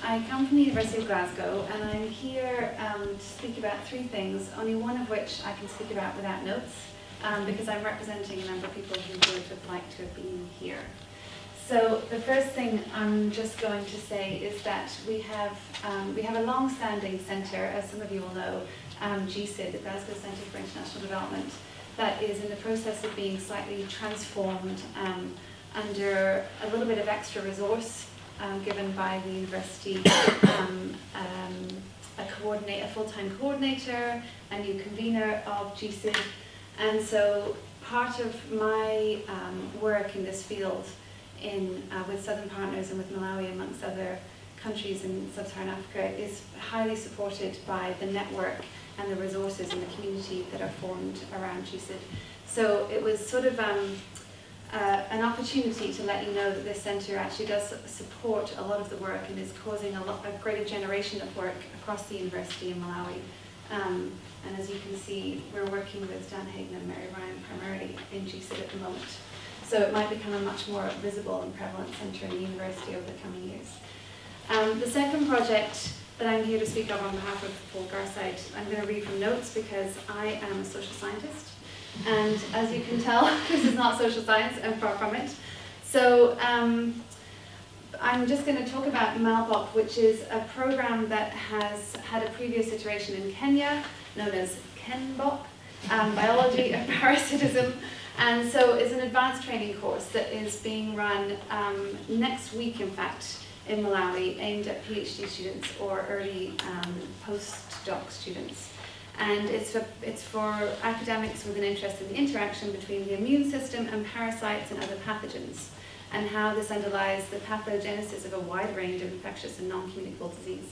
I come from the University of Glasgow, and I'm here to speak about three things, only one of which I can speak about without notes, because I'm representing a number of people who would have liked to have been here. So the first thing I'm just going to say is that we have a long-standing centre, as some of you will know, GCID, the Glasgow Centre for International Development, that is in the process of being slightly transformed under a little bit of extra resource given by the university, a full-time coordinator, a new convener of GCID, and so part of my work in this field with Southern Partners and with Malawi amongst other countries in Sub-Saharan Africa is highly supported by the network and the resources in the community that are formed around GCID. So it was sort of an opportunity to let you know that this centre actually does support a lot of the work and is causing a greater generation of work across the university in Malawi. And as you can see, we're working with Dan Hayden and Mary Ryan primarily in GCID at the moment. So it might become a much more visible and prevalent centre in the university over the coming years. The second project that I'm here to speak of on behalf of Paul Garside, I'm going to read from notes because I am a social scientist. And as you can tell, this is not social science, and far from it. So I'm just going to talk about Mapup, which is a program that has had a previous iteration in Kenya, known as KenBok, Biology of Parasitism. And so it's an advanced training course that is being run next week, in fact, in Malawi, aimed at PhD students or early postdoc students. And it's for academics with an interest in the interaction between the immune system and parasites and other pathogens, and how this underlies the pathogenesis of a wide range of infectious and non-communicable disease.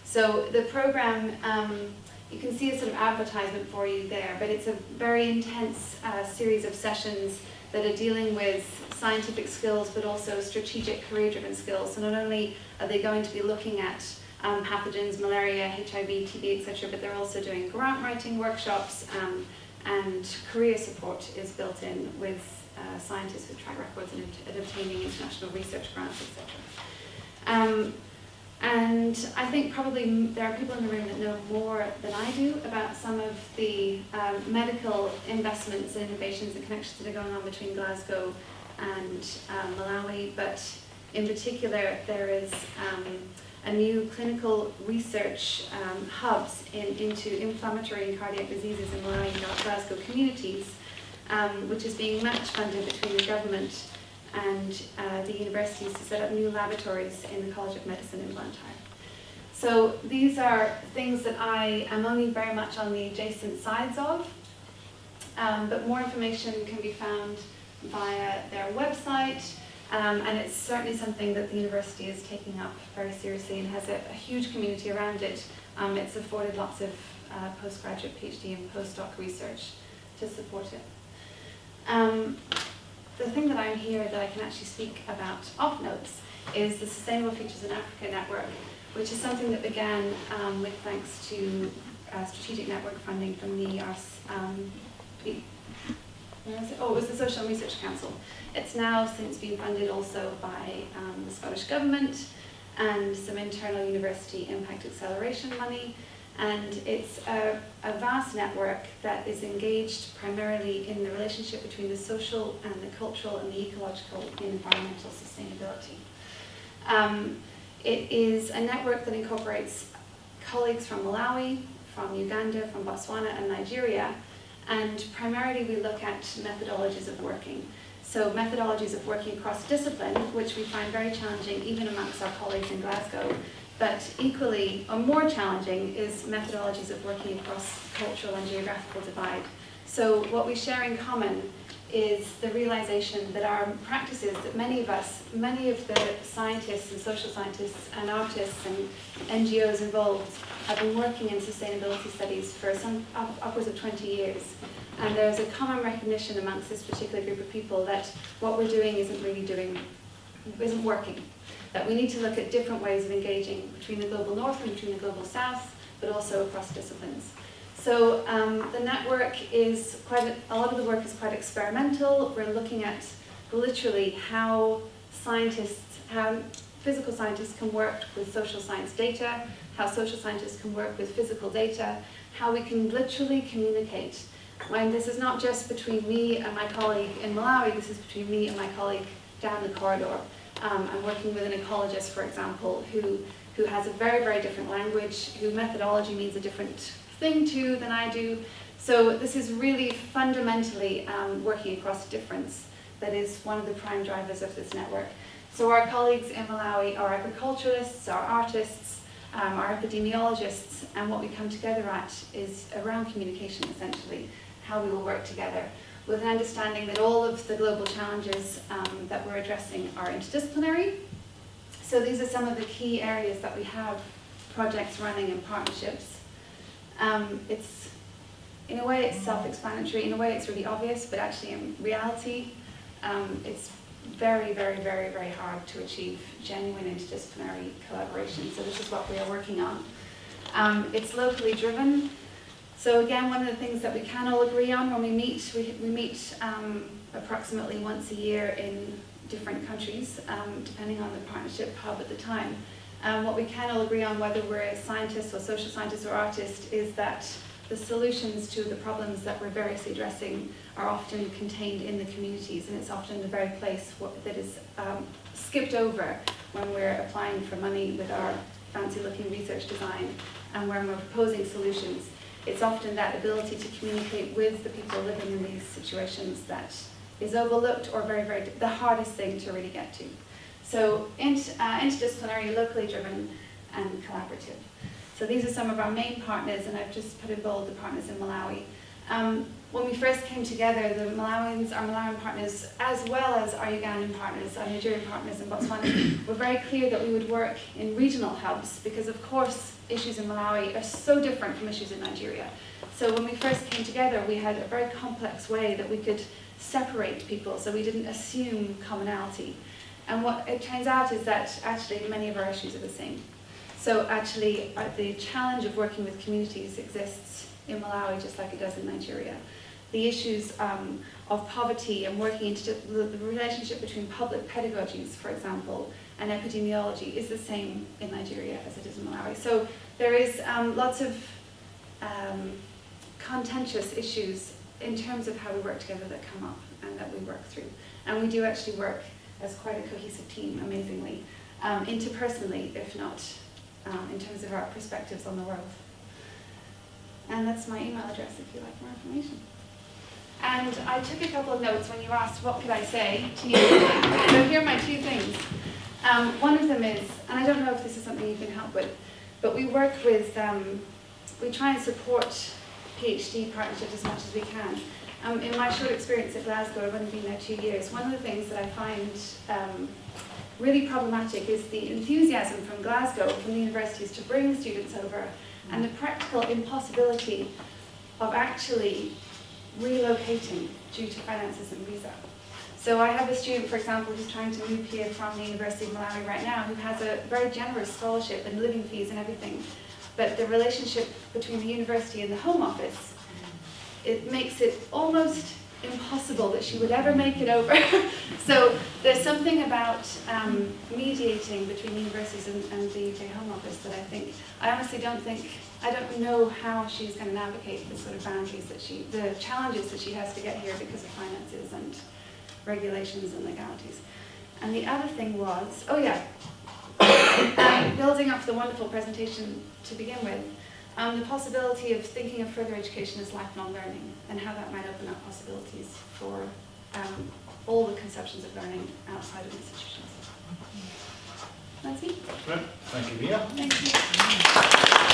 So the program, you can see a sort of advertisement for you there, but it's a very intense series of sessions that are dealing with scientific skills, but also strategic, career-driven skills. So not only are they going to be looking at pathogens, malaria, HIV, TB, etc., but they're also doing grant writing workshops, and career support is built in with scientists with track records in obtaining international research grants, etc. And I think probably there are people in the room that know more than I do about some of the medical investments and innovations and connections that are going on between Glasgow and Malawi, but in particular there is a new clinical research hubs into inflammatory and cardiac diseases in Malawi and Glasgow communities, which is being match funded between the government and the universities to set up new laboratories in the College of Medicine in Blantyre. So these are things that I am only very much on the adjacent sides of, but more information can be found via their website, and it's certainly something that the university is taking up very seriously and has a huge community around it. It's afforded lots of postgraduate, PhD, and postdoc research to support it. The thing that I'm here that I can actually speak about off notes is the Sustainable Futures in Africa Network, which is something that began with thanks to strategic network funding from the it was the Social and Research Council. It's now since been funded also by the Scottish Government and some internal university impact acceleration money. And it's a vast network that is engaged primarily in the relationship between the social and the cultural and the ecological and environmental sustainability. It is a network that incorporates colleagues from Malawi, from Uganda, from Botswana and Nigeria, and primarily we look at methodologies of working. So methodologies of working across discipline, which we find very challenging even amongst our colleagues in Glasgow, but equally or more challenging is methodologies of working across cultural and geographical divide. So what we share in common is the realization that our practices, that many of the scientists and social scientists and artists and NGOs involved have been working in sustainability studies for some upwards of 20 years. And there's a common recognition amongst this particular group of people that what we're doing isn't working. That we need to look at different ways of engaging between the global north and between the global south, but also across disciplines. So the network is a lot of the work is quite experimental. We're looking at literally how scientists, how physical scientists can work with social science data, how social scientists can work with physical data, how we can literally communicate. When this is not just between me and my colleague in Malawi, this is between me and my colleague down the corridor. I'm working with an ecologist, for example, who has a very, very different language, whose methodology means a different thing to than I do. So this is really fundamentally working across a difference that is one of the prime drivers of this network. So our colleagues in Malawi are agriculturalists, are artists, are epidemiologists, and what we come together at is around communication, essentially, how we will work together, with an understanding that all of the global challenges that we're addressing are interdisciplinary. So these are some of the key areas that we have projects running and partnerships. It's, in a way, it's self-explanatory. In a way, it's really obvious, but actually, in reality, it's very, very, very, very hard to achieve genuine interdisciplinary collaboration. So this is what we are working on. It's locally driven. So again, one of the things that we can all agree on when we meet, we meet approximately once a year in different countries, depending on the partnership hub at the time. What we can all agree on, whether we're scientists or social scientists or artists, is that the solutions to the problems that we're variously addressing are often contained in the communities, and it's often the very place that is skipped over when we're applying for money with our fancy-looking research design and when we're proposing solutions. It's often that ability to communicate with the people living in these situations that is overlooked or very, very, the hardest thing to really get to. So interdisciplinary, locally driven, and collaborative. So these are some of our main partners, and I've just put in bold the partners in Malawi. When we first came together, the Malawians, our Malawian partners, as well as our Ugandan partners, our Nigerian partners in Botswana, were very clear that we would work in regional hubs because, of course, issues in Malawi are so different from issues in Nigeria. So when we first came together, we had a very complex way that we could separate people, so we didn't assume commonality. And what it turns out is that actually many of our issues are the same. So actually, the challenge of working with communities exists in Malawi just like it does in Nigeria. The issues of poverty and working into the relationship between public pedagogies, for example, and epidemiology is the same in Nigeria as it is in Malawi. So there is lots of contentious issues in terms of how we work together that come up and that we work through. And we do actually work as quite a cohesive team, amazingly, interpersonally, if not in terms of our perspectives on the world. And that's my email address if you like more information. And I took a couple of notes when you asked what could I say to you. So here are my two things. One of them is, and I don't know if this is something you can help with, but we work with, we try and support PhD partnerships as much as we can. In my short experience at Glasgow, I've only been there 2 years, one of the things that I find really problematic is the enthusiasm from Glasgow, from the universities, to bring students over, and the practical impossibility of actually relocating due to finances and visa. So I have a student, for example, who's trying to move here from the University of Malawi right now, who has a very generous scholarship and living fees and everything, but the relationship between the university and the Home Office, it makes it almost impossible that she would ever make it over. So there's something about mediating between universities and the UK Home Office that I honestly I don't know how she's going to navigate the sort of boundaries the challenges that she has to get here because of finances and regulations and legalities. And the other thing was, building up the wonderful presentation to begin with, the possibility of thinking of further education as lifelong learning and how that might open up possibilities for all the conceptions of learning outside of institutions. That's it. Great. Thank you, Mia. Thank you.